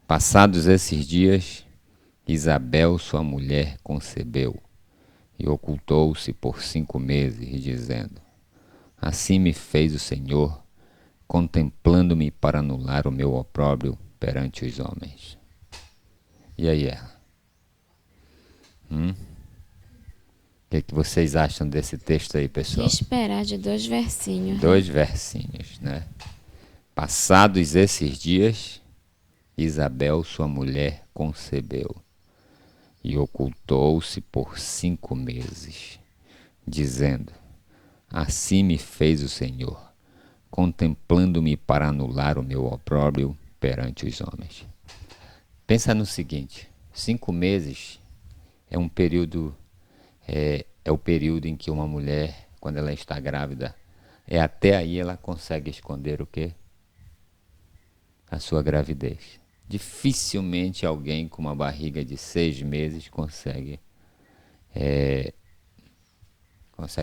Passados esses dias, Isabel, sua mulher, concebeu e ocultou-se por 5 meses, dizendo: Assim me fez o Senhor, contemplando-me para anular o meu opróbrio perante os homens. E aí, ela? O que vocês acham desse texto aí, Que pessoal? esperar de 2 versinhos, né? 2 versinhos, né? Passados esses dias, Isabel, sua mulher, concebeu e ocultou-se por 5 meses, dizendo: Assim me fez o Senhor, contemplando-me para anular o meu opróbrio perante os homens. Pensa no seguinte: 5 meses é um período, é o período em que uma mulher, quando ela está grávida, até aí ela consegue esconder o quê? A sua gravidez. Dificilmente alguém com uma barriga de 6 meses consegue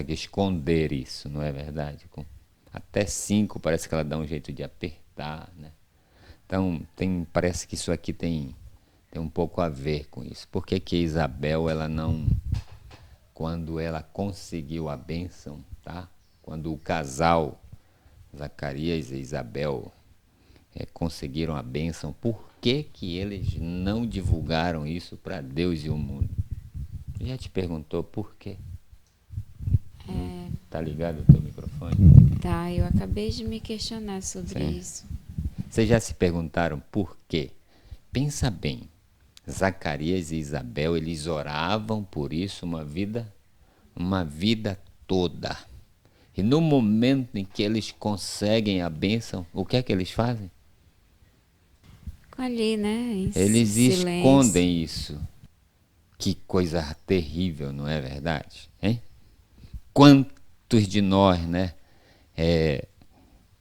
esconder isso, não é verdade? Até 5 parece que ela dá um jeito de apertar, né? Então parece que isso aqui tem um pouco a ver com isso. Por que que Isabel, ela não, quando ela conseguiu a bênção, tá? Quando o casal Zacarias e Isabel conseguiram a bênção, por que que eles não divulgaram isso para Deus e o mundo? Já te perguntou por quê? Tá ligado o teu microfone? Tá, eu acabei de me questionar sobre Sim. isso. Vocês já se perguntaram por quê? Pensa bem. Zacarias e Isabel, eles oravam por isso uma vida toda. E no momento em que eles conseguem a bênção, o que é que eles fazem? Ali, né? Em Eles silêncio. escondem isso. Que coisa terrível, não é verdade? Hein? Quantos de nós, né?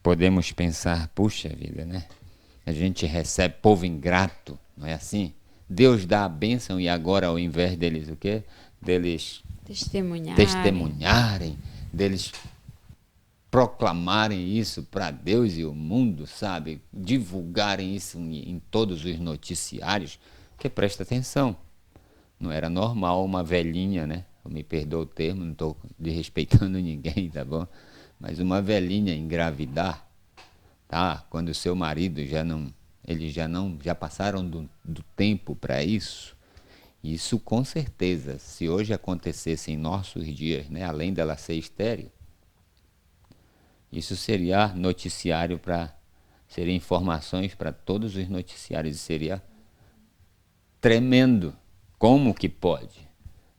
Podemos pensar, puxa vida, né? A gente recebe povo ingrato, não é assim? Deus dá a bênção e agora ao invés deles o quê? Deles Testemunharem. testemunharem, deles proclamarem isso para Deus e o mundo, sabe? Divulgarem isso em todos os noticiários, que presta atenção. Não era normal uma velhinha, né? Me perdoa o termo, não estou desrespeitando ninguém, tá bom? Mas uma velhinha engravidar, tá? Quando o seu marido eles já passaram do tempo para isso. Isso com certeza, se hoje acontecesse em nossos dias, né? Além dela ser estéril, isso seria noticiário seria informações para todos os noticiários, seria tremendo. Como que pode?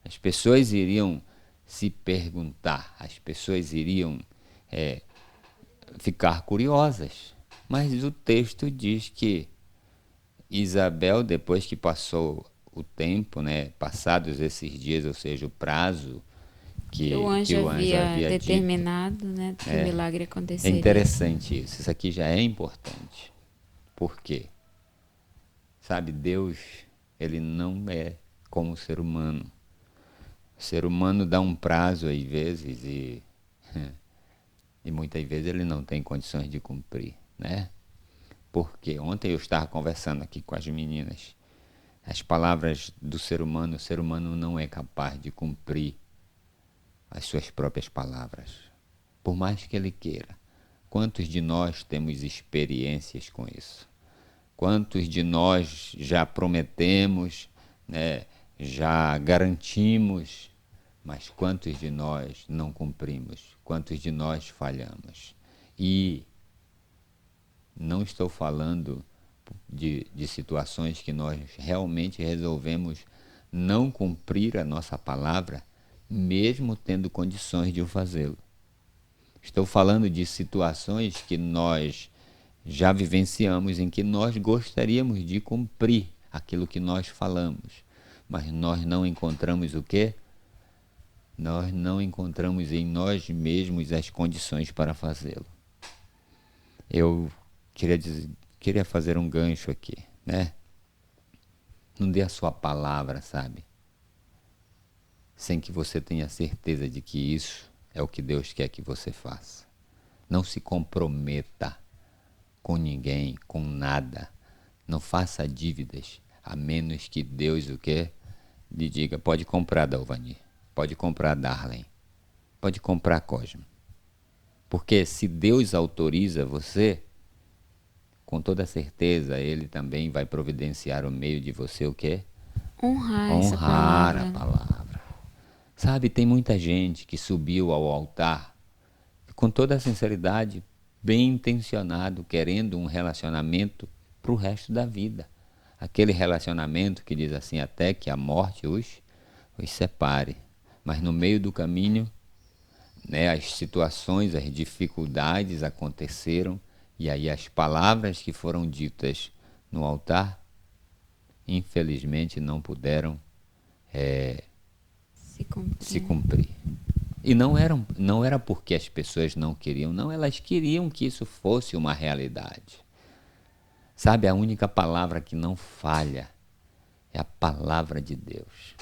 As pessoas iriam se perguntar, as pessoas iriam ficar curiosas. Mas o texto diz que Isabel, depois que passou o tempo, né, passados esses dias, ou seja, o prazo Que o que anjo o anjo havia havia dito, determinado, né? Que o milagre é aconteceria. interessante isso. Isso aqui já é importante. Por quê? Sabe, Deus, ele não é como o ser humano. O ser humano dá um prazo às vezes e muitas vezes ele não tem condições de cumprir, né? Porque ontem eu estava conversando aqui com as meninas. As palavras do ser humano, o ser humano não é capaz de cumprir as suas próprias palavras, por mais que ele queira. Quantos de nós temos experiências com isso? Quantos de nós já prometemos, né, já garantimos, mas quantos de nós não cumprimos? Quantos de nós falhamos? E não estou falando de situações que nós realmente resolvemos não cumprir a nossa palavra, mesmo tendo condições de o fazê-lo. Estou falando de situações que nós já vivenciamos em que nós gostaríamos de cumprir aquilo que nós falamos, mas nós não encontramos o quê? Nós não encontramos em nós mesmos as condições para fazê-lo. Eu queria fazer um gancho aqui, né? Não dê a sua palavra, sabe? Sem que você tenha certeza de que isso é o que Deus quer que você faça. Não se comprometa com ninguém, com nada, Não faça dívidas, a menos que Deus o quê? Lhe diga, pode comprar Dalvani, pode comprar Darlen, pode comprar Cosmo. Porque se Deus autoriza você, com toda certeza Ele também vai providenciar o meio de você o quê? Honrar a palavra. Sabe, tem muita gente que subiu ao altar com toda a sinceridade, bem intencionado, querendo um relacionamento para o resto da vida. Aquele relacionamento que diz assim, até que a morte os separe. Mas no meio do caminho, né, as situações, as dificuldades aconteceram, e aí as palavras que foram ditas no altar, infelizmente não puderam se cumprir. E não era porque as pessoas não queriam, não, elas queriam que isso fosse uma realidade. Sabe, a única palavra que não falha é a palavra de Deus.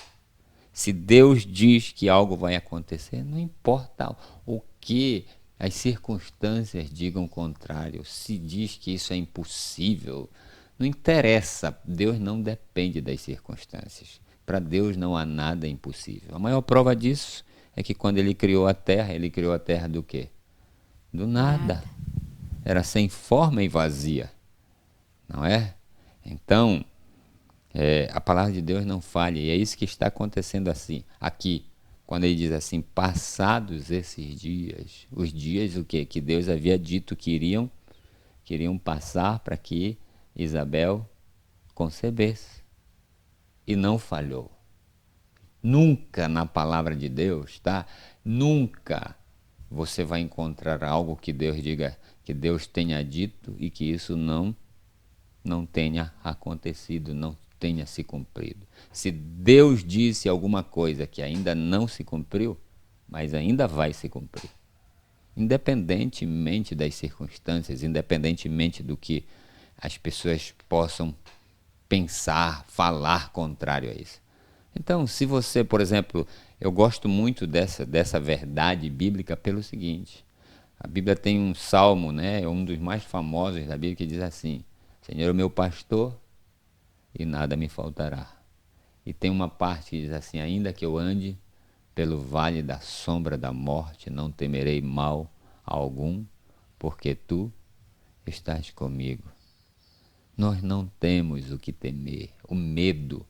Se Deus diz que algo vai acontecer, não importa o que as circunstâncias digam o contrário, se diz que isso é impossível, não interessa, Deus não depende das circunstâncias. Para Deus não há nada impossível. A maior prova disso é que quando Ele criou a terra do quê? Do nada. Era sem forma e vazia, não é? Então, a palavra de Deus não falha, e é isso que está acontecendo assim, aqui, quando ele diz assim, passados esses dias, os dias o quê? Que Deus havia dito que queriam passar para que Isabel concebesse, e não falhou. Nunca na palavra de Deus, tá? Nunca você vai encontrar algo que Deus diga, que Deus tenha dito e que isso não tenha acontecido, não tenha se cumprido. Se Deus disse alguma coisa que ainda não se cumpriu, mas ainda vai se cumprir. Independentemente das circunstâncias, independentemente do que as pessoas possam pensar, falar contrário a isso. Então, se você, por exemplo, eu gosto muito dessa verdade bíblica pelo seguinte, a Bíblia tem um salmo, né, um dos mais famosos da Bíblia, que diz assim, Senhor é o meu pastor e nada me faltará. E tem uma parte que diz assim, ainda que eu ande pelo vale da sombra da morte, não temerei mal algum, porque tu estás comigo. Nós não temos o que temer. O medo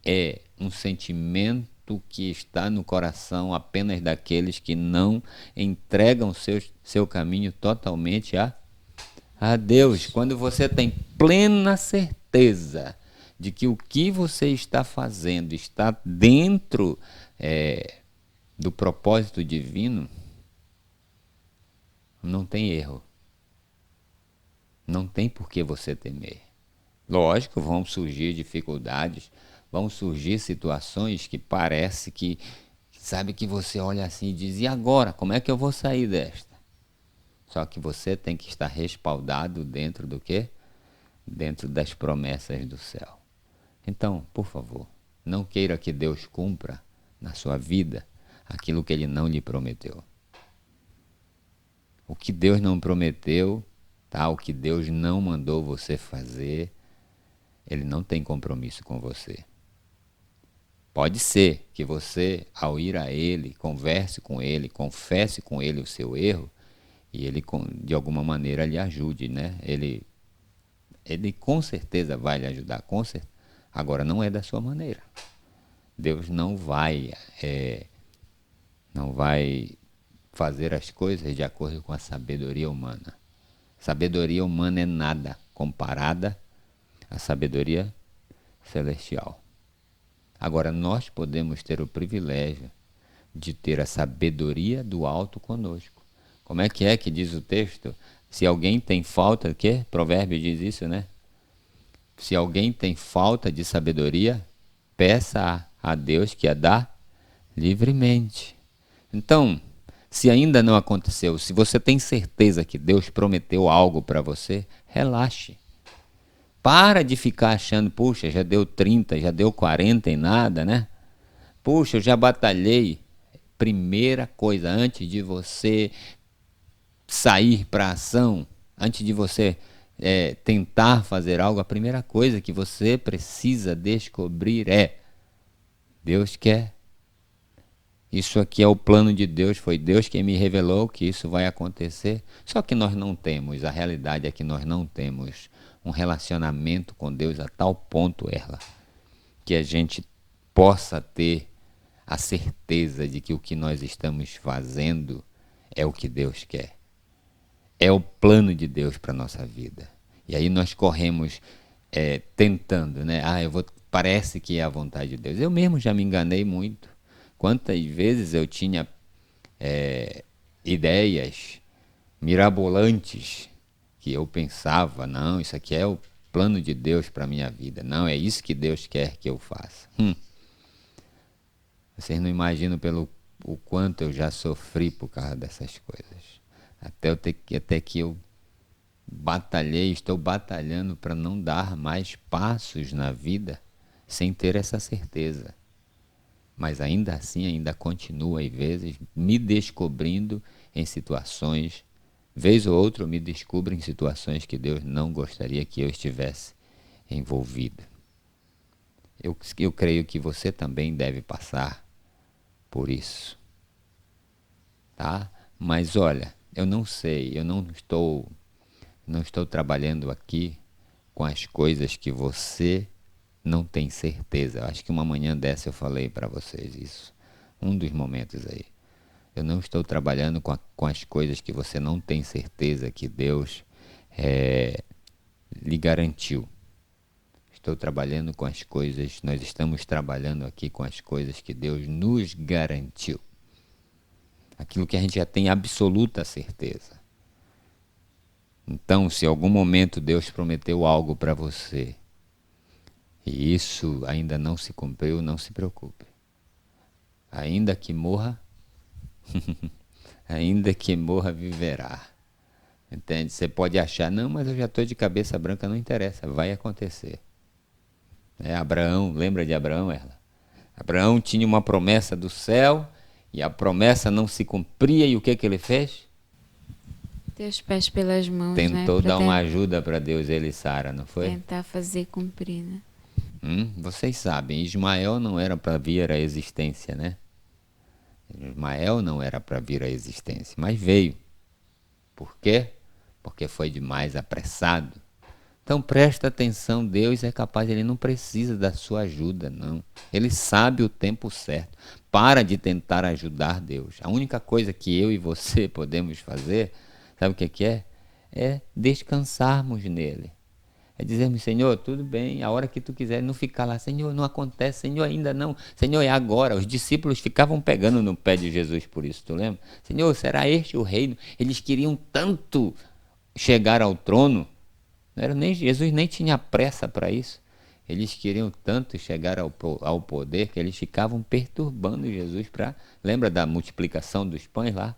é um sentimento que está no coração apenas daqueles que não entregam seu caminho totalmente a Deus. Quando você tem plena certeza de que o que você está fazendo está dentro do propósito divino, não tem erro. Não tem por que você temer. Lógico, vão surgir dificuldades, vão surgir situações que parece que, sabe, que você olha assim e diz, e agora? Como é que eu vou sair desta? Só que você tem que estar respaldado dentro do quê? Dentro das promessas do céu. Então, por favor, não queira que Deus cumpra na sua vida aquilo que Ele não lhe prometeu. O que Deus não prometeu, tá? O que Deus não mandou você fazer, Ele não tem compromisso com você. Pode ser que você, ao ir a Ele, converse com Ele, confesse com Ele o seu erro, e Ele, de alguma maneira, lhe ajude, né? Ele com certeza vai lhe ajudar, com certeza. Agora, não é da sua maneira. Deus não vai fazer as coisas de acordo com a sabedoria humana. Sabedoria humana é nada comparada à sabedoria celestial. Agora, nós podemos ter o privilégio de ter a sabedoria do alto conosco. Como é que diz o texto? Se alguém tem falta, o quê? Provérbio diz isso, né? Se alguém tem falta de sabedoria, peça a Deus que a dá livremente. Então, se ainda não aconteceu, se você tem certeza que Deus prometeu algo para você, relaxe. Para de ficar achando, puxa, já deu 30, já deu 40 e nada, né? Puxa, eu já batalhei. Primeira coisa, antes de você sair para a ação, antes de você tentar fazer algo, a primeira coisa que você precisa descobrir é: Deus quer. Isso aqui é o plano de Deus, foi Deus quem me revelou que isso vai acontecer. Só que nós não temos, a realidade é que nós não temos um relacionamento com Deus a tal ponto, Erla, que a gente possa ter a certeza de que o que nós estamos fazendo é o que Deus quer. É o plano de Deus para a nossa vida. E aí nós corremos tentando, né? Parece que é a vontade de Deus. Eu mesmo já me enganei muito. Quantas vezes eu tinha ideias mirabolantes que eu pensava, não, isso aqui é o plano de Deus para a minha vida. Não, é isso que Deus quer que eu faça. Vocês não imaginam o quanto eu já sofri por causa dessas coisas. Até que eu batalhei, estou batalhando para não dar mais passos na vida sem ter essa certeza. Mas ainda assim, ainda continuo às vezes me descobrindo em situações, vez ou outra eu me descubro em situações que Deus não gostaria que eu estivesse envolvido. Eu creio que você também deve passar por isso, tá? Mas olha, eu não sei, eu não estou trabalhando aqui com as coisas que você não tem certeza. Eu acho que uma manhã dessa eu falei para vocês isso, um dos momentos aí. Eu não estou trabalhando com as coisas que você não tem certeza que Deus lhe garantiu. Estou trabalhando com as coisas, nós estamos trabalhando aqui com as coisas que Deus nos garantiu. Aquilo que a gente já tem absoluta certeza. Então, se em algum momento Deus prometeu algo para você e isso ainda não se cumpriu, não se preocupe. Ainda que morra, ainda que morra, viverá. Entende? Você pode achar, não, mas eu já estou de cabeça branca, não interessa, vai acontecer. Abraão, lembra de Abraão, Erla? Abraão tinha uma promessa do céu e a promessa não se cumpria, e o que ele fez? Deu os pés pelas mãos, tentou dar uma ajuda para Deus, ele e Sara, não foi? Tentar fazer cumprir, né? Vocês sabem, Ismael não era para vir à existência, né? Ismael não era para vir à existência, mas veio. Por quê? Porque foi demais apressado. Então presta atenção, Deus é capaz, Ele não precisa da sua ajuda, não. Ele sabe o tempo certo. Para de tentar ajudar Deus. A única coisa que eu e você podemos fazer, sabe o que é? É descansarmos nele. É dizermos, Senhor, tudo bem, a hora que tu quiser, não ficar lá, Senhor, não acontece, Senhor, ainda não, Senhor, é agora. Os discípulos ficavam pegando no pé de Jesus por isso, tu lembra? Senhor, será este o reino? Eles queriam tanto chegar ao trono, Jesus nem tinha pressa para isso. Eles queriam tanto chegar ao poder que eles ficavam perturbando Jesus lembra da multiplicação dos pães lá?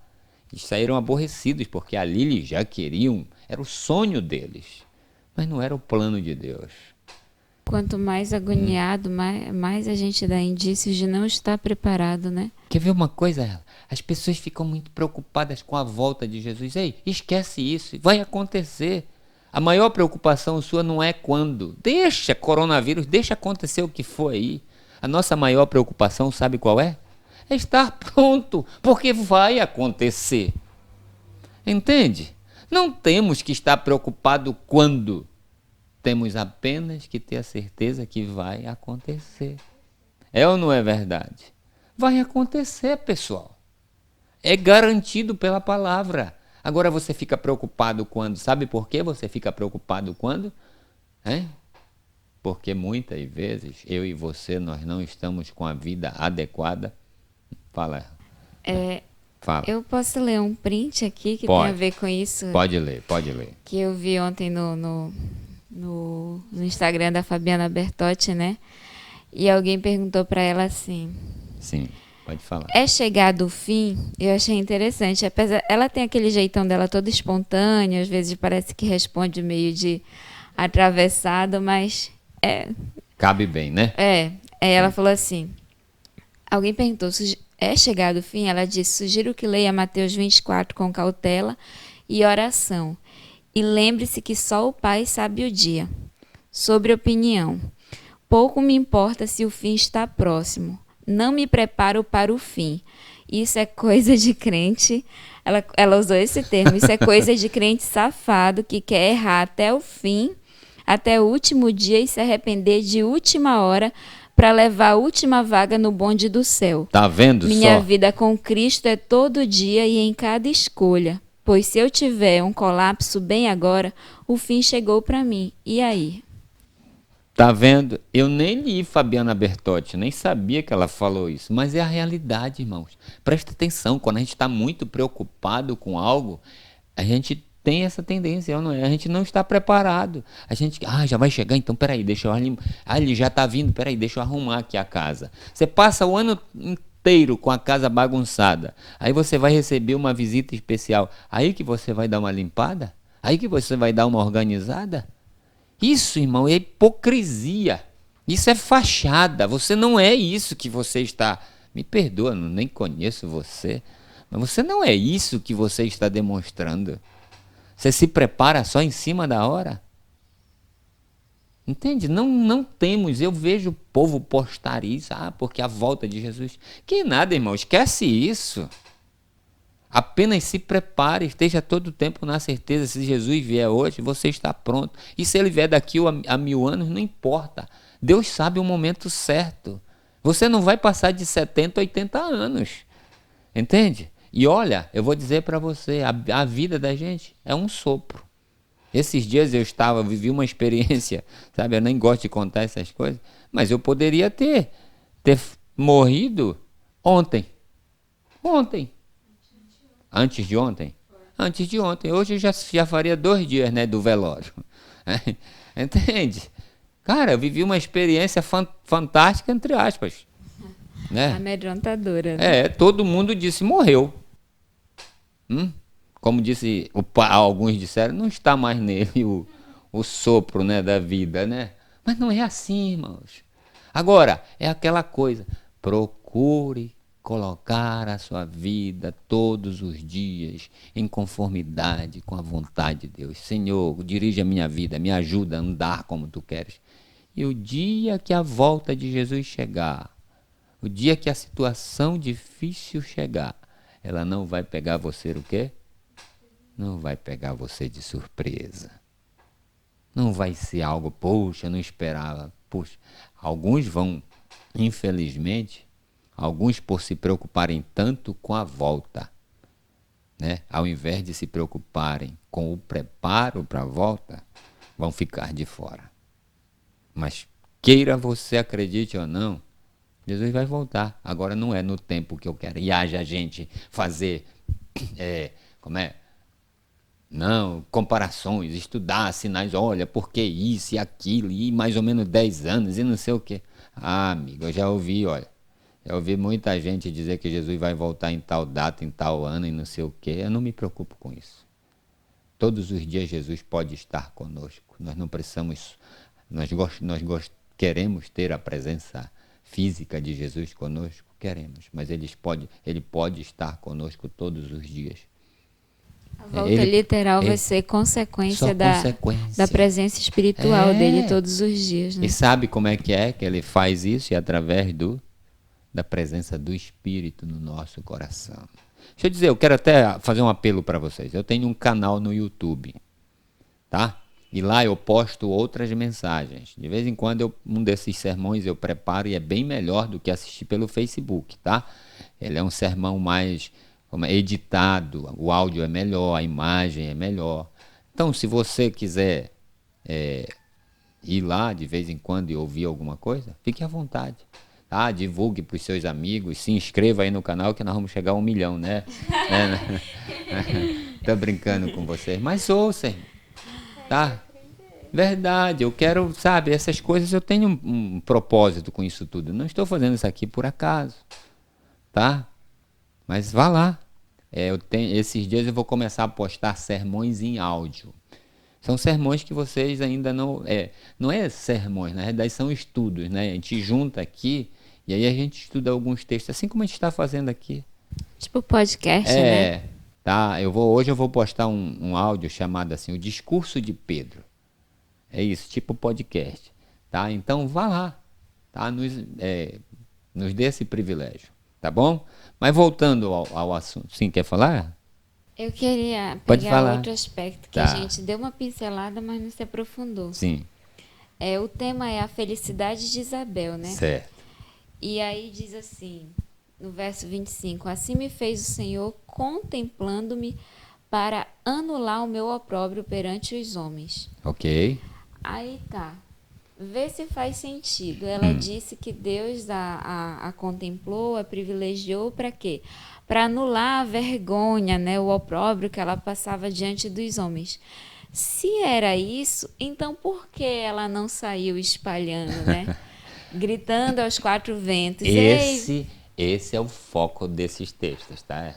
Eles saíram aborrecidos porque ali eles já queriam, era o sonho deles. Mas não era o plano de Deus. Quanto mais agoniado, mais a gente dá indícios de não estar preparado, né? Quer ver uma coisa? As pessoas ficam muito preocupadas com a volta de Jesus. Ei, esquece isso, vai acontecer. A maior preocupação sua não é quando. Deixa coronavírus, deixa acontecer o que for aí. A nossa maior preocupação, sabe qual é? É estar pronto, porque vai acontecer. Entende? Não temos que estar preocupado quando. Temos apenas que ter a certeza que vai acontecer. É ou não é verdade? Vai acontecer, pessoal. É garantido pela palavra. Agora você fica preocupado quando? Sabe por que você fica preocupado quando? Porque muitas vezes eu e você, nós não estamos com a vida adequada. Fala. Fala. Eu posso ler um print aqui que tem a ver com isso? Pode ler. Que eu vi ontem no Instagram da Fabiana Bertotti, né? E alguém perguntou para ela assim... Sim, pode falar. É chegado o fim? Eu achei interessante. Apesar, ela tem aquele jeitão dela todo espontâneo, às vezes parece que responde meio de atravessado, mas... Cabe bem, né? Aí ela falou assim... Alguém perguntou... É chegado o fim? Ela disse, sugiro que leia Mateus 24 com cautela e oração. E lembre-se que só o Pai sabe o dia. Sobre opinião. Pouco me importa se o fim está próximo. Não me preparo para o fim. Isso é coisa de crente. Ela usou esse termo. Isso é coisa de crente safado que quer errar até o fim, até o último dia e se arrepender de última hora para levar a última vaga no bonde do céu. Tá vendo Minha só? vida com Cristo é todo dia e em cada escolha. Pois se eu tiver um colapso bem agora, o fim chegou para mim. E aí? Tá vendo? Eu nem li Fabiana Bertotti, nem sabia que ela falou isso, mas é a realidade, irmãos. Presta atenção, quando a gente está muito preocupado com algo, a gente tem essa tendência, não é? A gente não está preparado. A gente, já vai chegar, então peraí, deixa eu arrumar. Ele já está vindo, peraí, deixa eu arrumar aqui a casa. Você passa o ano inteiro com a casa bagunçada, aí você vai receber uma visita especial, aí que você vai dar uma limpada? Aí que você vai dar uma organizada? Isso, irmão, é hipocrisia. Isso é fachada. Você não é isso que você está... Me perdoa, nem conheço você. Mas você não é isso que você está demonstrando. Você se prepara só em cima da hora. Entende? Não temos. Eu vejo o povo postar isso. Porque a volta de Jesus... Que nada, irmão. Esquece isso. Apenas se prepare, esteja todo o tempo na certeza, se Jesus vier hoje, você está pronto. E se ele vier daqui a 1000 anos, não importa. Deus sabe o momento certo. Você não vai passar de 70, 80 anos. Entende? E olha, eu vou dizer para você, a vida da gente é um sopro. Esses dias vivi uma experiência, sabe? Eu nem gosto de contar essas coisas, mas eu poderia ter morrido ontem. Antes de ontem? Antes de ontem. Hoje eu já faria 2 dias, né, do velório. Entende? Cara, eu vivi uma experiência fantástica, entre aspas. Né? Amedrontadora. Né? Todo mundo disse, morreu. Como disse, alguns disseram, não está mais nele o sopro, né, da vida, né? Mas não é assim, irmãos. Agora, é aquela coisa, procure colocar a sua vida todos os dias em conformidade com a vontade de Deus. Senhor, dirige a minha vida, me ajuda a andar como tu queres. E o dia que a volta de Jesus chegar, o dia que a situação difícil chegar, ela não vai pegar você o quê? Não vai pegar você de surpresa. Não vai ser algo, poxa, não esperava. Poxa, alguns vão, infelizmente, alguns por se preocuparem tanto com a volta, né? Ao invés de se preocuparem com o preparo para a volta, vão ficar de fora. Mas queira você acredite ou não, Jesus vai voltar. Agora não é no tempo que eu quero. E haja gente fazer, não, comparações, estudar sinais, olha, porque isso e aquilo, e mais ou menos 10 anos, e não sei o quê. Amigo, eu já ouvi muita gente dizer que Jesus vai voltar em tal data, em tal ano, e não sei o quê. Eu não me preocupo com isso. Todos os dias Jesus pode estar conosco. Nós não precisamos, nós queremos ter a presença física de Jesus conosco, queremos, mas ele pode estar conosco todos os dias. A volta literal vai ser consequência da presença espiritual dele todos os dias. Né? E sabe como é que ele faz isso? É através da presença do Espírito no nosso coração. Deixa eu dizer, eu quero até fazer um apelo para vocês. Eu tenho um canal no YouTube, tá? E lá eu posto outras mensagens. De vez em quando um desses sermões eu preparo e é bem melhor do que assistir pelo Facebook, tá? Ele é um sermão mais editado, o áudio é melhor, a imagem é melhor. Então, se você quiser ir lá de vez em quando e ouvir alguma coisa, fique à vontade. Tá? Divulgue para os seus amigos, se inscreva aí no canal que nós vamos chegar a 1 milhão, né? Tô brincando com vocês, mas ouçam, tá? Verdade, eu quero, sabe, essas coisas, eu tenho um propósito com isso tudo. Não estou fazendo isso aqui por acaso, tá? Mas vá lá. Esses dias eu vou começar a postar sermões em áudio. São sermões que vocês ainda não é sermões, na verdade são estudos, né? A gente junta aqui e aí a gente estuda alguns textos, assim como a gente está fazendo aqui. Tipo podcast, né? tá? Hoje eu vou postar um áudio chamado assim, o Discurso de Pedro. É isso, tipo podcast, tá? Então vá lá, tá? Nos dê esse privilégio, tá bom? Mas voltando ao assunto, sim, quer falar? Eu queria Pode pegar falar. outro aspecto que a Tá, gente deu uma pincelada, mas não se aprofundou. sim, O tema é a felicidade de Isabel, né? certo. E aí diz assim, no verso 25: Assim me fez o Senhor, contemplando-me, para anular o meu opróbrio perante os homens. Ok. Aí tá. Vê se faz sentido. Ela disse que Deus a contemplou, a privilegiou para quê? Para anular a vergonha, né, o opróbrio que ela passava diante dos homens. Se era isso, então por que ela não saiu espalhando, né? Gritando aos quatro ventos. Ei, Esse é o foco desses textos, tá?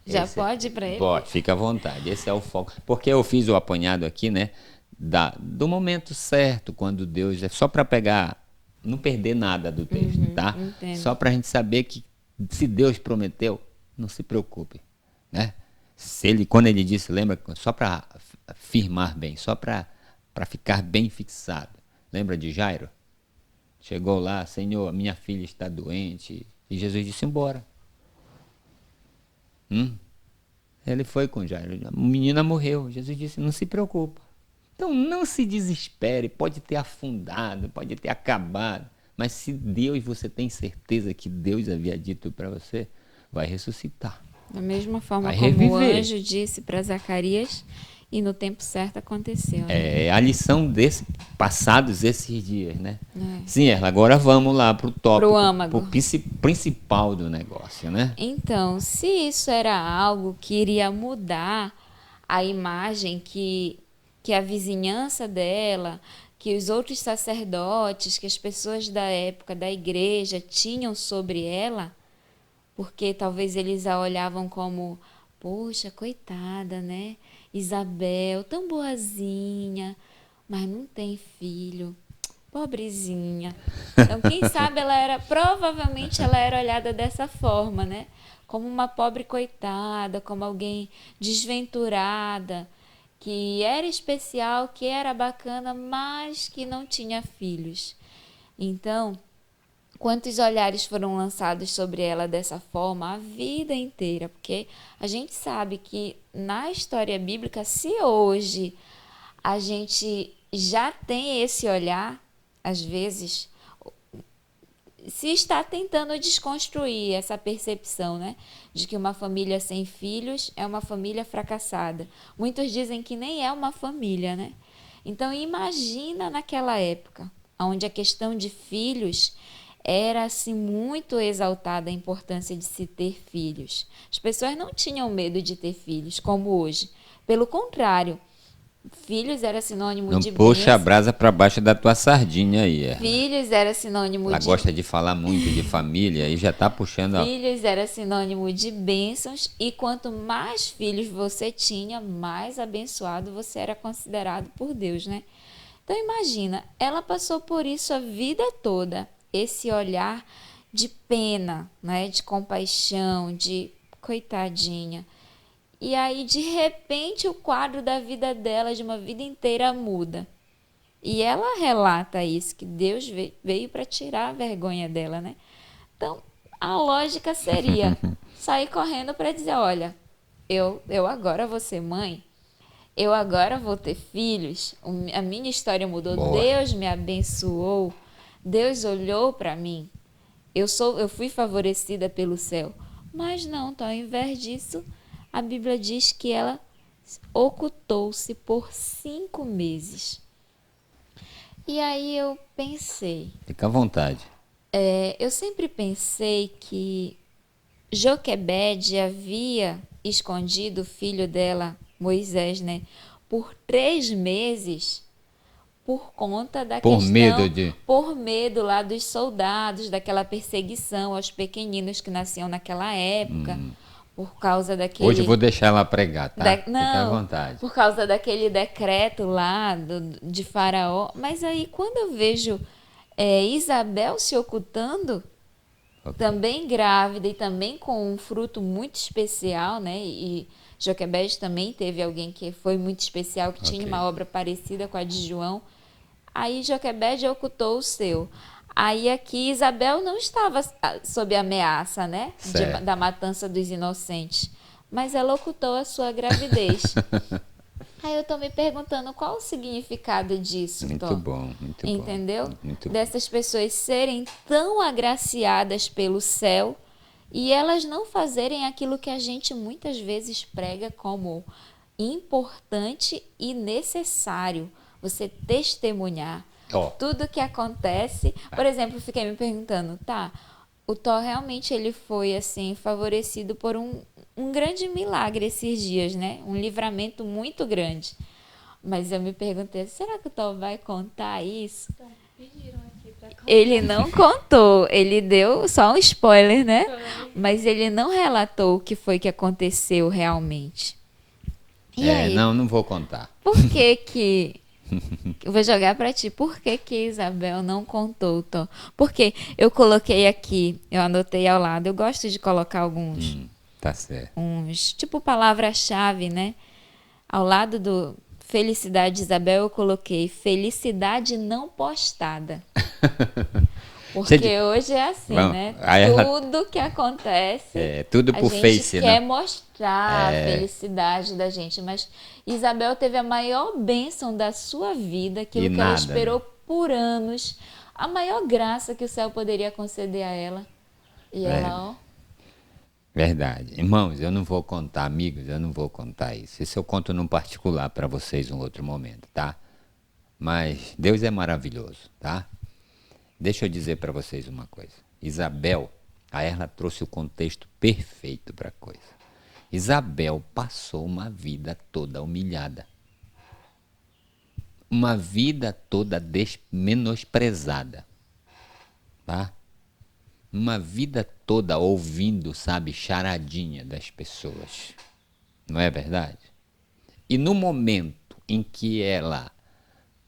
já pode ir para ele? Pode, fica à vontade. Esse é o foco. Porque eu fiz o apanhado aqui, né? Do momento certo, quando Deus. É só para pegar. Não perder nada do texto, tá? Entendo. Só para a gente saber que se Deus prometeu, não se preocupe, né? Quando ele disse, lembra? Só para firmar bem, só para ficar bem fixado. Lembra de Jairo? Chegou lá, Senhor, minha filha está doente. E Jesus disse, embora. Ele foi com Jairo. A menina morreu. Jesus disse, não se preocupa. Então não se desespere. Pode ter afundado, pode ter acabado. Mas se Deus, você tem certeza que Deus havia dito para você, vai ressuscitar. Da mesma forma Vai como o reviver. anjo disse para Zacarias, e no tempo certo aconteceu. Né? É a lição passados esses dias, né? Sim, Erla, agora vamos lá para o tópico, Pro âmago. principal do negócio, né? Então, se isso era algo que iria mudar a imagem que a vizinhança dela, que os outros sacerdotes, que as pessoas da época da igreja tinham sobre ela, porque talvez eles a olhavam como, poxa, coitada, né? Isabel, tão boazinha, mas não tem filho, pobrezinha. Então, quem sabe provavelmente ela era olhada dessa forma, né? Como uma pobre coitada, como alguém desventurada, que era especial, que era bacana, mas que não tinha filhos. Então, quantos olhares foram lançados sobre ela dessa forma a vida inteira? Porque a gente sabe que na história bíblica, se hoje a gente já tem esse olhar, às vezes, se está tentando desconstruir essa percepção, né, de que uma família sem filhos é uma família fracassada. Muitos dizem que nem é uma família, né? Então imagina naquela época, onde a questão de filhos era assim muito exaltada, a importância de se ter filhos. As pessoas não tinham medo de ter filhos, como hoje. Pelo contrário, filhos era sinônimo Não de puxa a bênção. brasa para baixo da tua sardinha aí, Erla. Filhos era sinônimo Ela de gosta de falar muito de família e já está puxando a... Filhos era sinônimo de bênçãos, e quanto mais filhos você tinha, mais abençoado você era considerado por Deus, né? Então imagina, ela passou por isso a vida toda, esse olhar de pena, né? De compaixão, de coitadinha. E aí, de repente, o quadro da vida dela, de uma vida inteira, muda. E ela relata isso, que Deus veio para tirar a vergonha dela, né? Então, a lógica seria sair correndo para dizer, olha, eu agora vou ser mãe, eu agora vou ter filhos, a minha história mudou, Boa. Deus me abençoou, Deus olhou para mim, eu fui favorecida pelo céu. Mas não, então, ao invés disso, a Bíblia diz que ela ocultou-se por 5 meses. E aí eu pensei, Fica à vontade. eu sempre pensei que Joquebede havia escondido o filho dela, Moisés, né, por 3 meses, por conta da Por questão, medo de... por medo lá dos soldados, daquela perseguição aos pequeninos que nasciam naquela época, por causa daquele... Hoje eu vou deixar ela pregar, tá? Fica à Não, vontade. por causa daquele decreto lá de Faraó. Mas aí, quando eu vejo Isabel se ocultando, Ok. também grávida e também com um fruto muito especial, né? E Joquebede também teve alguém que foi muito especial, que tinha Ok. uma obra parecida com a de João. Aí Joquebede ocultou o seu. Aí aqui Isabel não estava sob ameaça, né? Certo. Da matança dos inocentes. Mas ela ocultou a sua gravidez. Aí eu tô me perguntando qual o significado disso, Muito Tó. bom, muito bom. Entendeu? Muito bom. Dessas pessoas serem tão agraciadas pelo céu e elas não fazerem aquilo que a gente muitas vezes prega como importante e necessário. Você testemunhar Ó. tudo que acontece. Por exemplo, eu fiquei me perguntando, tá, o Thor realmente ele foi assim favorecido por um grande milagre esses dias, né? Um livramento muito grande. Mas eu me perguntei, será que o Thor vai contar isso? Então, pediram aqui pra contar. Ele não contou, ele deu só um spoiler, né? Mas ele não relatou o que foi que aconteceu realmente. E aí, Não vou contar. por que que... Eu vou jogar pra ti. Por que que Isabel não contou, Thor? Porque eu coloquei aqui, eu anotei ao lado. Eu gosto de colocar alguns, Tá certo. tipo palavra-chave, né? Ao lado do felicidade de Isabel, eu coloquei felicidade não postada. Porque Você- hoje é assim, Vamos, né? aí ela- Tudo que acontece, tudo a por gente Face, quer né? mostrar a felicidade da gente. Mas Isabel teve a maior bênção da sua vida, aquilo E que ela nada, esperou né? por anos, a maior graça que o céu poderia conceder a ela. E ela, ó, Verdade. Irmãos, eu não vou contar, amigos, eu não vou contar isso. Isso eu conto num particular para vocês em outro momento, tá? Mas Deus é maravilhoso, tá? Deixa eu dizer para vocês uma coisa. Isabel, a Erla trouxe o contexto perfeito para a coisa. Isabel passou uma vida toda humilhada. Uma vida toda menosprezada. Tá? Uma vida toda ouvindo, sabe, charadinha das pessoas. Não é verdade? E no momento em que ela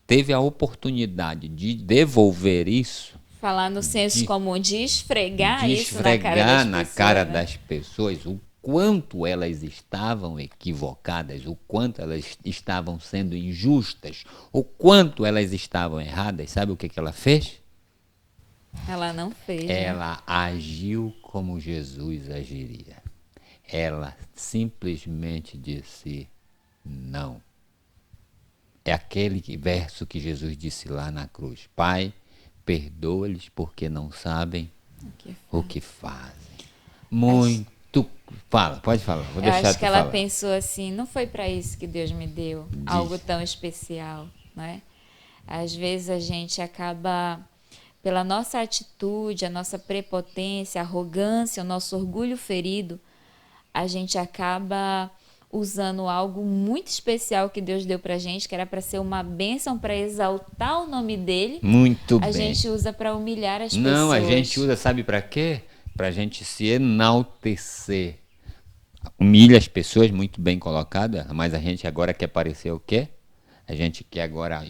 teve a oportunidade de devolver isso, falar no senso De- comum, de esfregar de isso na cara das esfregar na pessoas, cara né? das pessoas o quanto elas estavam equivocadas, o quanto elas estavam sendo injustas, o quanto elas estavam erradas, sabe o que que ela fez? Ela não fez, né? Ela agiu como Jesus agiria. Ela simplesmente disse não. É aquele verso que Jesus disse lá na cruz: Pai, perdoa-lhes porque não sabem Que o que fazem. Muito. Fala, pode falar. Vou Eu deixar acho tu que ela falar. pensou assim, não foi para isso que Deus me deu algo tão especial, né? Às vezes a gente acaba, pela nossa atitude, a nossa prepotência, a arrogância, o nosso orgulho ferido, a gente acaba usando algo muito especial que Deus deu pra gente, que era para ser uma bênção, para exaltar o nome dele. Muito A bem. gente usa para humilhar as Não, pessoas. a gente usa, sabe para quê? Pra gente se enaltecer. Humilha as pessoas, muito bem colocada, mas a gente agora quer parecer o quê? A gente quer agora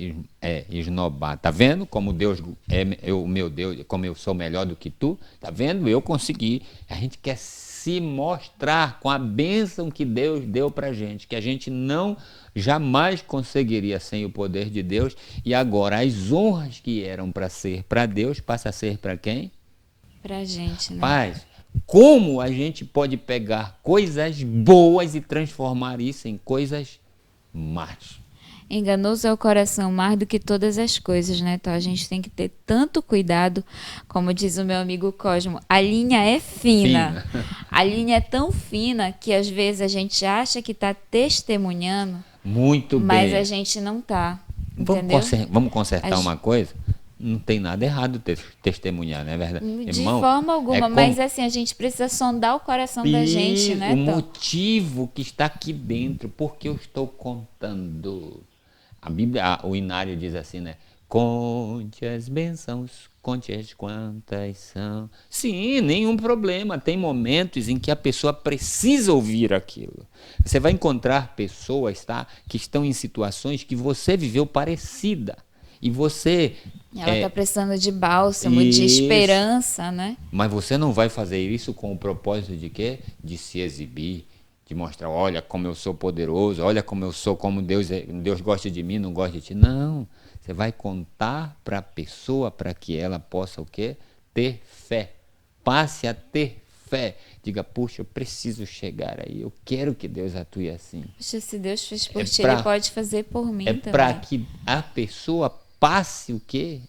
esnobar. Tá vendo como Deus o meu Deus, como eu sou melhor do que tu? Tá vendo? Eu consegui. A gente quer se mostrar com a bênção que Deus deu pra gente, que a gente não jamais conseguiria sem o poder de Deus. E agora as honras que eram para ser para Deus passa a ser para quem? Pra gente, né? Paz. Como a gente pode pegar coisas boas e transformar isso em coisas más? Enganoso é o coração mais do que todas as coisas, né? Então a gente tem que ter tanto cuidado, como diz o meu amigo Cosmo, a linha é fina. A linha é tão fina que às vezes a gente acha que está testemunhando, Muito mas bem. a gente não está. Entendeu? Vamos consertar A uma coisa? Não tem nada errado testemunhar, não é verdade? De Irmão, forma alguma, como- mas assim, a gente precisa sondar o coração da gente, né, o Tom? motivo que está aqui dentro, porque eu estou contando. A Bíblia, o Inário diz assim, né? Conte as bênçãos, conte as quantas são. Sim, nenhum problema. Tem momentos em que a pessoa precisa ouvir aquilo. Você vai encontrar pessoas, tá, que estão em situações que você viveu parecida. E você... Ela está precisando de bálsamo, de Isso. esperança, né? Mas você não vai fazer isso com o propósito de quê? De se exibir, de mostrar, olha como eu sou poderoso, olha como eu sou, como Deus gosta de mim, não gosta de ti. Não, você vai contar para a pessoa para que ela possa o quê? Ter fé. Passe a ter fé. Diga, puxa, eu preciso chegar aí, eu quero que Deus atue assim. Poxa, se Deus fez por É ti, pra- Ele pode fazer por mim É também. para que a pessoa passe o quê?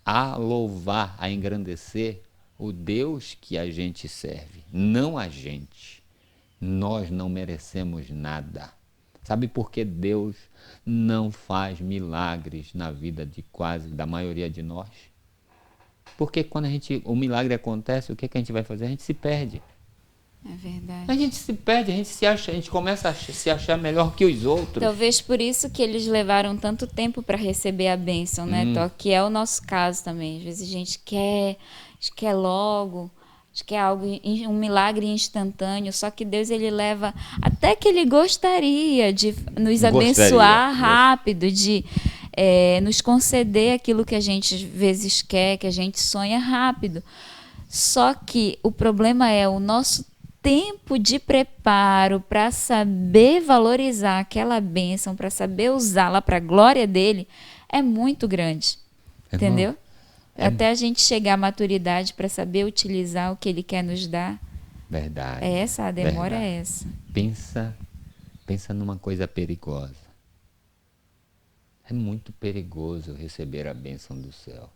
A louvar, a engrandecer o Deus que a gente serve, não a gente. Nós não merecemos nada. Sabe por que Deus não faz milagres na vida da maioria de nós? Porque quando o milagre acontece, o que a gente vai fazer? A gente se perde. É verdade. A gente se perde, a gente começa a se achar melhor que os outros. Talvez por isso que eles levaram tanto tempo para receber a bênção, né, Tó? Que é o nosso caso também. Às vezes a gente quer logo, a gente quer algo, um milagre instantâneo, só que Deus ele leva até que ele gostaria de nos abençoar rápido, de nos conceder aquilo que a gente às vezes quer, que a gente sonha rápido. Só que o problema é o nosso tempo de preparo para saber valorizar aquela bênção, para saber usá-la para a glória dele, é muito grande. Entendeu? Até a gente chegar à maturidade para saber utilizar o que ele quer nos dar. Verdade. A demora é essa. Pensa numa coisa perigosa. É muito perigoso receber a bênção do céu.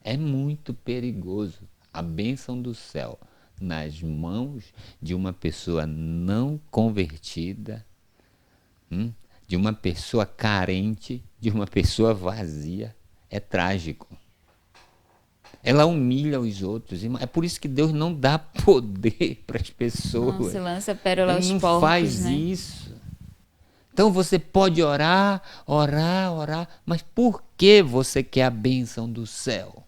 É muito perigoso a bênção do céu nas mãos de uma pessoa não convertida, de uma pessoa carente, de uma pessoa vazia. É trágico. Ela humilha os outros. É por isso que Deus não dá poder para as pessoas. Não se lança pérola aos Ele não porcos, faz né? isso. Então você pode orar, mas por que você quer a bênção do céu?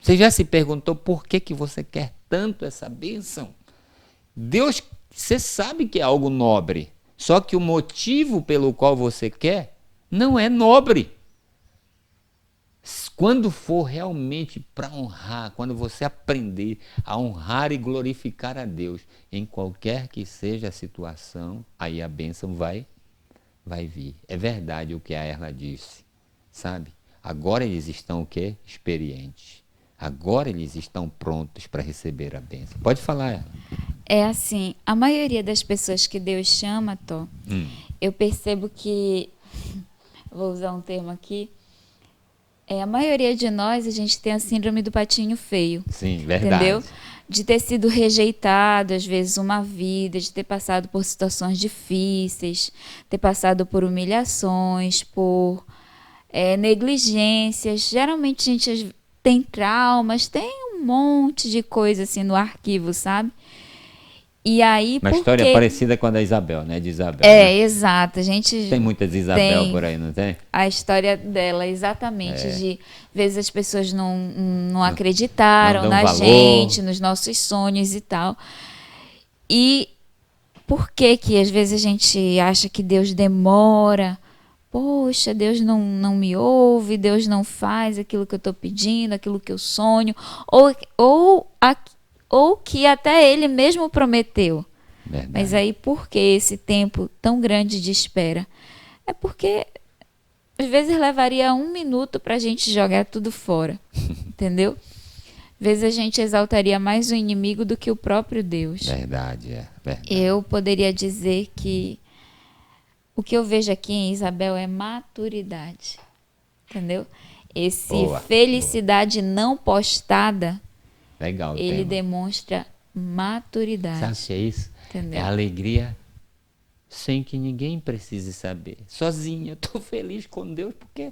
Você já se perguntou por que você quer tanto essa bênção? Deus, você sabe que é algo nobre, só que o motivo pelo qual você quer não é nobre. Quando for realmente para honrar, quando você aprender a honrar e glorificar a Deus, em qualquer que seja a situação, aí a bênção vai vir. É verdade o que a Erla disse, sabe? Agora eles estão o quê? Experientes. Agora eles estão prontos para receber a bênção. Pode falar, Erla. É assim, a maioria das pessoas que Deus chama, Tó, eu percebo que, vou usar um termo aqui, a maioria de nós, a gente tem a síndrome do patinho feio. Sim, verdade. Entendeu? De ter sido rejeitado, às vezes, uma vida, de ter passado por situações difíceis, ter passado por humilhações, por negligências. Geralmente a gente tem traumas, tem um monte de coisa assim no arquivo, sabe? E aí, uma história parecida com a da Isabel, né? De Isabel. Né? Exato. A gente tem muitas Isabel por aí, não tem? A história dela, exatamente. De vezes as pessoas não acreditaram não na valor. gente, nos nossos sonhos e tal. E por que às vezes a gente acha que Deus demora? Poxa, Deus não me ouve, Deus não faz aquilo que eu estou pedindo, aquilo que eu sonho. Ou que até ele mesmo prometeu. Verdade. Mas aí por que esse tempo tão grande de espera? É porque às vezes levaria 1 minuto para a gente jogar tudo fora. Entendeu? Às vezes a gente exaltaria mais o inimigo do que o próprio Deus. Verdade. Eu poderia dizer que o que eu vejo aqui em Isabel é maturidade. Entendeu? Felicidade não postada. Legal, ele demonstra maturidade. Sabe o que é isso? Entendeu? É alegria sem que ninguém precise saber. Sozinha, eu estou feliz com Deus porque,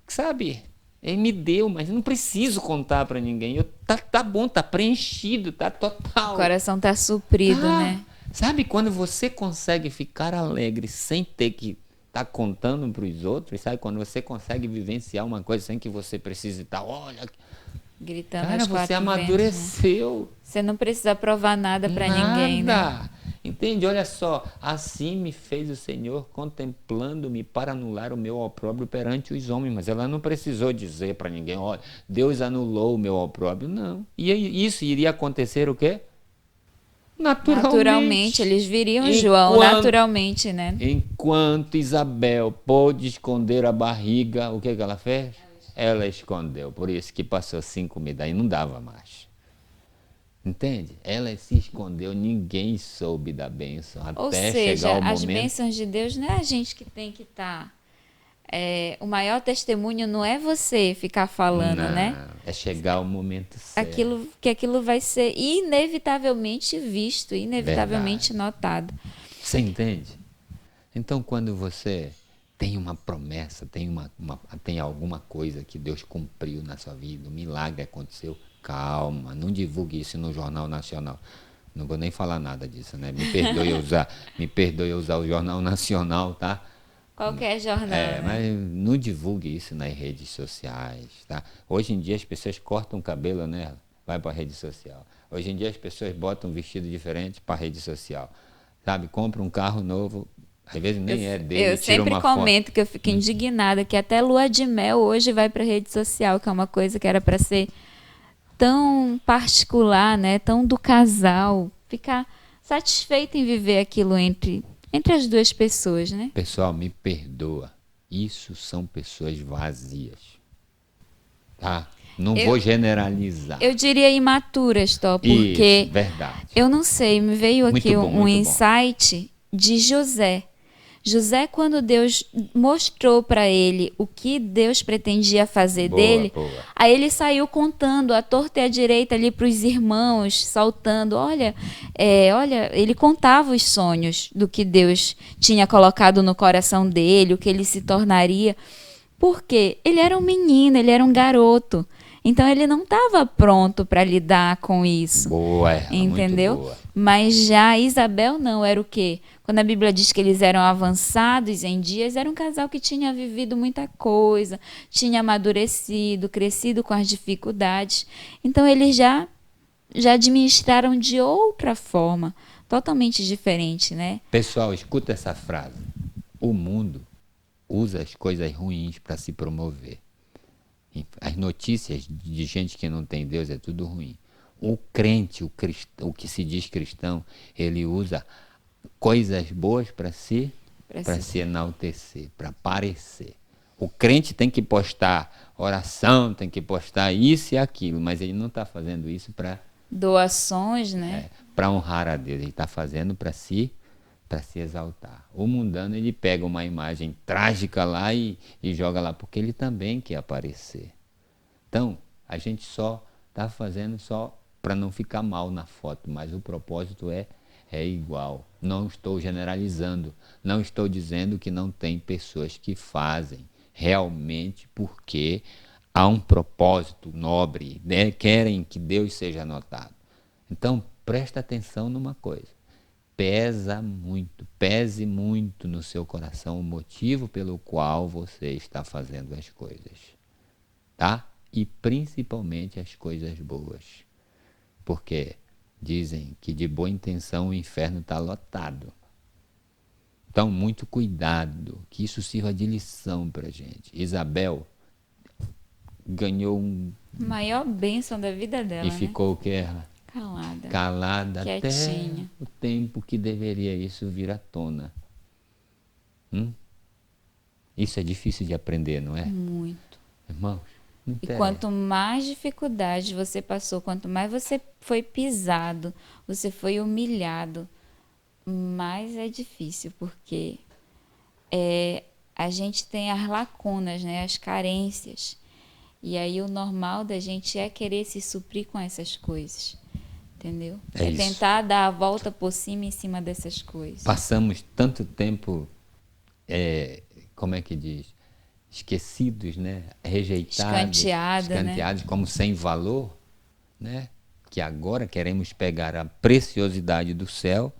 sabe, Ele me deu, mas eu não preciso contar para ninguém. Tá bom, tá preenchido, tá total. O coração tá suprido, né? Sabe quando você consegue ficar alegre sem ter que estar contando para os outros? Sabe quando você consegue vivenciar uma coisa sem que você precise estar, olha... Gritando Cara, você amadureceu. Ventos, né? Você não precisa provar nada para ninguém, né? Entende? Olha só. Assim me fez o Senhor, contemplando-me para anular o meu opróbrio perante os homens. Mas ela não precisou dizer para ninguém, olha, Deus anulou o meu opróbrio. Não. E isso iria acontecer o quê? Naturalmente, eles viriam João, naturalmente, né? Enquanto Isabel pôde esconder a barriga, o que ela fez? Ela escondeu, por isso que passou 5 meses, daí não dava mais. Entende? Ela se escondeu, ninguém soube da bênção, Ou até seja, chegar o as momento... bênçãos de Deus não é a gente que tem que estar. O maior testemunho não é você ficar falando, Não, né? é chegar o momento certo. Aquilo vai ser inevitavelmente visto, inevitavelmente notado. Você entende? Então, quando você tem uma promessa, tem alguma coisa que Deus cumpriu na sua vida, um milagre aconteceu, calma, não divulgue isso no Jornal Nacional. Não vou nem falar nada disso, né? Me perdoe eu usar o Jornal Nacional, tá? Qualquer jornal, né? Mas não divulgue isso nas redes sociais, tá? Hoje em dia as pessoas cortam o cabelo, né? Vai para a rede social. Hoje em dia as pessoas botam um vestido diferente para a rede social, sabe? Compra um carro novo, às vezes nem é dele, Eu tira sempre uma foto. comento que eu fico indignada que até lua de mel hoje vai para rede social, que é uma coisa que era para ser tão particular, né? Tão do casal, ficar satisfeito em viver aquilo entre as duas pessoas, né? Pessoal, me perdoa. Isso são pessoas vazias. Tá? Não vou generalizar. Eu diria imaturas, Tó, porque Isso, verdade. eu não sei, me veio Muito aqui bom, um muito insight de José. José, quando Deus mostrou para ele o que Deus pretendia fazer dele, aí ele saiu contando à torta e à direita ali para os irmãos, saltando. Olha, ele contava os sonhos do que Deus tinha colocado no coração dele, o que ele se tornaria. Porque ele era um menino, ele era um garoto. Então ele não estava pronto para lidar com isso. Boa, entendeu? Muito boa. Mas já Isabel não, era o quê? Quando a Bíblia diz que eles eram avançados em dias, era um casal que tinha vivido muita coisa, tinha amadurecido, crescido com as dificuldades. Então eles já administraram de outra forma, totalmente diferente, né? Pessoal, escuta essa frase. O mundo usa as coisas ruins para se promover. As notícias de gente que não tem Deus é tudo ruim. O crente, o que se diz cristão, ele usa coisas boas para se enaltecer, para aparecer. O crente tem que postar oração, tem que postar isso e aquilo, mas ele não está fazendo isso para... doações, né? Para honrar a Deus, ele está fazendo para se exaltar. O mundano, ele pega uma imagem trágica lá e joga lá, porque ele também quer aparecer. Então, a gente só está fazendo só para não ficar mal na foto, mas o propósito é igual. Não estou generalizando, não estou dizendo que não tem pessoas que fazem realmente porque há um propósito nobre, né? Querem que Deus seja notado. Então, presta atenção numa coisa. Pese muito no seu coração o motivo pelo qual você está fazendo as coisas, tá? E principalmente as coisas boas, porque dizem que de boa intenção o inferno está lotado. Então, muito cuidado, que isso sirva de lição para a gente. Isabel ganhou maior bênção da vida dela, e ficou o que? Calada quietinha. Até o tempo que deveria isso vir à tona. Isso é difícil de aprender, não é? Muito. Irmãos, e quanto mais dificuldade você passou, quanto mais você foi pisado, você foi humilhado, mais é difícil, porque a gente tem as lacunas, né? As carências. E aí o normal da gente é querer se suprir com essas coisas. Entendeu? É tentar dar a volta por cima em cima dessas coisas. Passamos tanto tempo, como é que diz? Esquecidos, né? Rejeitados, escanteados, né? Como sem valor, né? Que agora queremos pegar a preciosidade do céu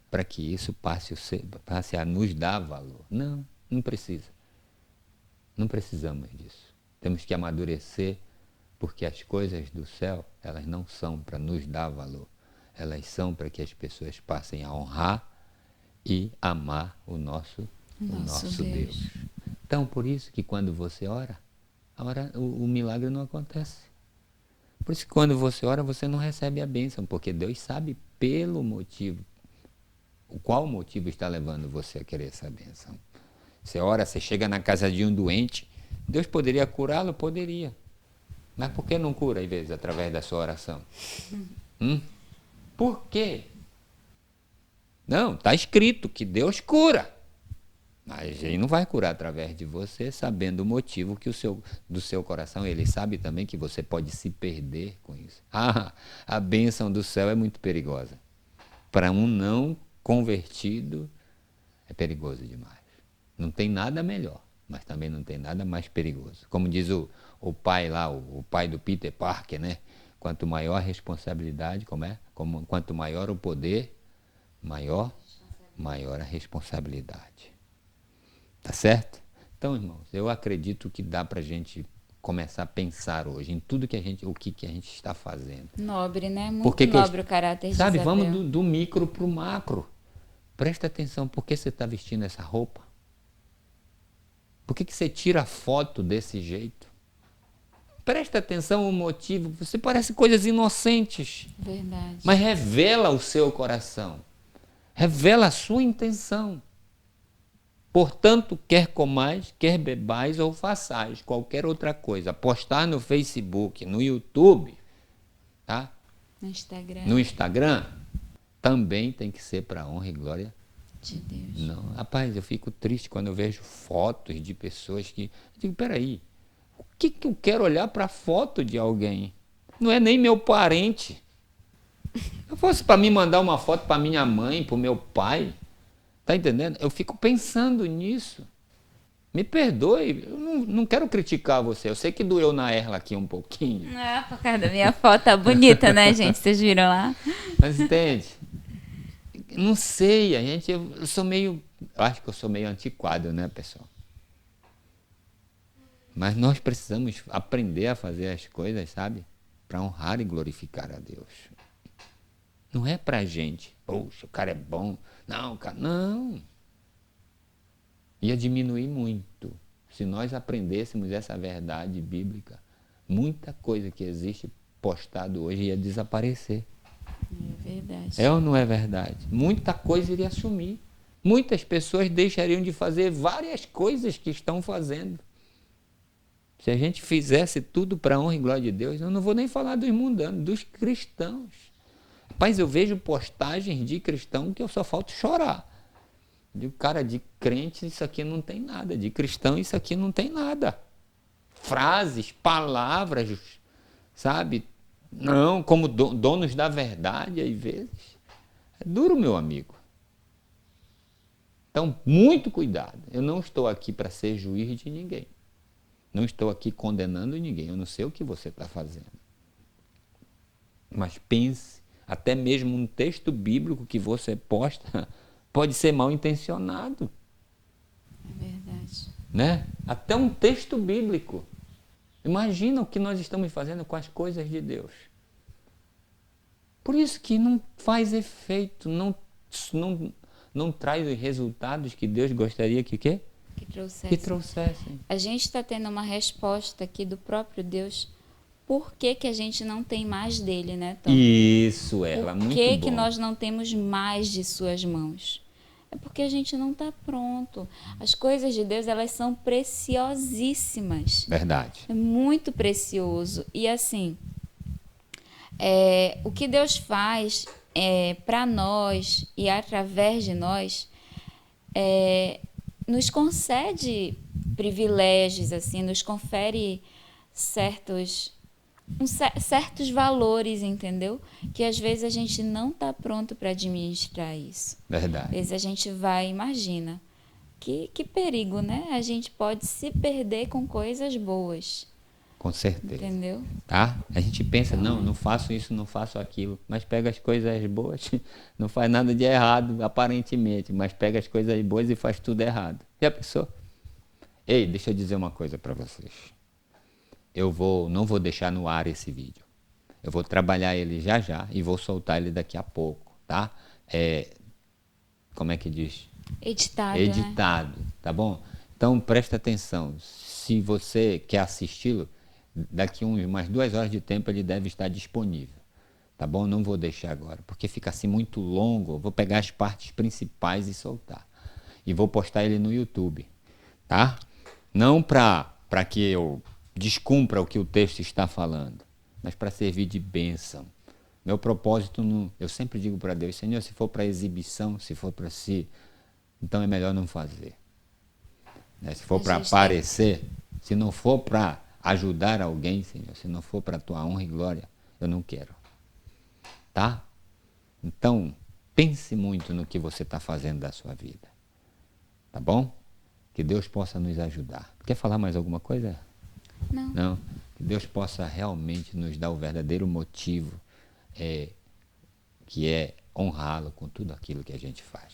para que isso passe a nos dar valor. Não precisa. Não precisamos disso. Temos que amadurecer, porque as coisas do céu, elas não são para nos dar valor. Elas são para que as pessoas passem a honrar e amar o nosso Deus. Então, por isso que quando você ora, o milagre não acontece. Por isso que quando você ora, você não recebe a bênção, porque Deus sabe pelo motivo. Qual motivo está levando você a querer essa bênção? Você ora, você chega na casa de um doente, Deus poderia curá-lo? Poderia. Mas por que não cura, às vezes, através da sua oração? Por quê? Não, está escrito que Deus cura. Mas ele não vai curar através de você, sabendo o motivo que do seu coração. Ele sabe também que você pode se perder com isso. A bênção do céu é muito perigosa. Para um não convertido, é perigoso demais. Não tem nada melhor, mas também não tem nada mais perigoso. Como diz o pai lá, o pai do Peter Parker, né? Quanto maior a responsabilidade, quanto maior o poder, maior a responsabilidade. Tá certo? Então, irmãos, eu acredito que dá para a gente começar a pensar hoje em tudo que a gente está fazendo. Nobre, né? Muito nobre o caráter de Sabe, Isabel. vamos do micro para o macro. Presta atenção, por que você está vestindo essa roupa? Por que você tira foto desse jeito? Presta atenção ao motivo. Você parece coisas inocentes. Verdade. Mas revela o seu coração. Revela a sua intenção. Portanto, quer comais, quer bebais ou façais qualquer outra coisa. Postar no Facebook, no YouTube, tá? No Instagram, também tem que ser para a honra e glória de Deus. Não, rapaz, eu fico triste quando eu vejo fotos de pessoas que... Eu digo, peraí, o que eu quero olhar para a foto de alguém? Não é nem meu parente. Se fosse para mim mandar uma foto para minha mãe, para o meu pai, tá entendendo? Eu fico pensando nisso. Me perdoe, eu não quero criticar você. Eu sei que doeu na Erla aqui um pouquinho. Por causa da minha foto tá bonita, né, gente? Vocês viram lá? Mas entende? Não sei, eu sou meio... Eu acho que eu sou meio antiquado, né, pessoal? Mas nós precisamos aprender a fazer as coisas, sabe? Para honrar e glorificar a Deus. Não é pra gente. Poxa, o cara é bom. Não, cara, não. Ia diminuir muito. Se nós aprendêssemos essa verdade bíblica, muita coisa que existe postado hoje ia desaparecer. É verdade. É ou não é verdade? Muita coisa iria sumir. Muitas pessoas deixariam de fazer várias coisas que estão fazendo. Se a gente fizesse tudo para a honra e glória de Deus, eu não vou nem falar dos mundanos, dos cristãos. Rapaz, eu vejo postagens de cristão que eu só falta chorar. De cara, de crente isso aqui não tem nada, de cristão isso aqui não tem nada. Frases, palavras, sabe? Não, como donos da verdade, às vezes. É duro, meu amigo. Então, muito cuidado. Eu não estou aqui para ser juiz de ninguém. Não estou aqui condenando ninguém. Eu não sei o que você está fazendo. Mas pense, até mesmo um texto bíblico que você posta pode ser mal intencionado. É verdade. Né? Até um texto bíblico. Imagina o que nós estamos fazendo com as coisas de Deus. Por isso que não faz efeito, não traz os resultados que Deus gostaria que quê? Que trouxessem. A gente está tendo uma resposta aqui do próprio Deus. Por que a gente não tem mais dele, né, Tom? Isso, ela, muito bom. Por que nós não temos mais de suas mãos? É porque a gente não está pronto. As coisas de Deus, elas são preciosíssimas. Verdade. É muito precioso. E assim, o que Deus faz para nós e através de nós, nos concede privilégios, assim, nos confere certos valores, entendeu? Que às vezes a gente não está pronto para administrar isso. Verdade. Às vezes a gente vai, imagina, que perigo, né? A gente pode se perder com coisas boas. Com certeza. Entendeu? Tá? A gente pensa, não faço isso, não faço aquilo, mas pega as coisas boas, não faz nada de errado, aparentemente, mas pega as coisas boas e faz tudo errado. Já pensou? Ei, deixa eu dizer uma coisa para vocês. Não vou deixar no ar esse vídeo. Eu vou trabalhar ele já e vou soltar ele daqui a pouco, tá? Como é que diz? Editado, né? Tá bom? Então presta atenção. Se você quer assisti-lo, daqui umas 2 horas de tempo ele deve estar disponível. Tá bom? Não vou deixar agora, porque fica assim muito longo. Eu vou pegar as partes principais e soltar. E vou postar ele no YouTube, tá? Não para que eu descumpra o que o texto está falando, mas para servir de bênção. Meu propósito, não, eu sempre digo para Deus, Senhor, se for para exibição, se for para si, então é melhor não fazer. Né? Se for para aparecer, se não for para ajudar alguém, Senhor, se não for para a tua honra e glória, eu não quero. Tá? Então, pense muito no que você está fazendo da sua vida. Tá bom? Que Deus possa nos ajudar. Quer falar mais alguma coisa? Não. Não? Que Deus possa realmente nos dar o verdadeiro motivo, que é honrá-lo com tudo aquilo que a gente faz.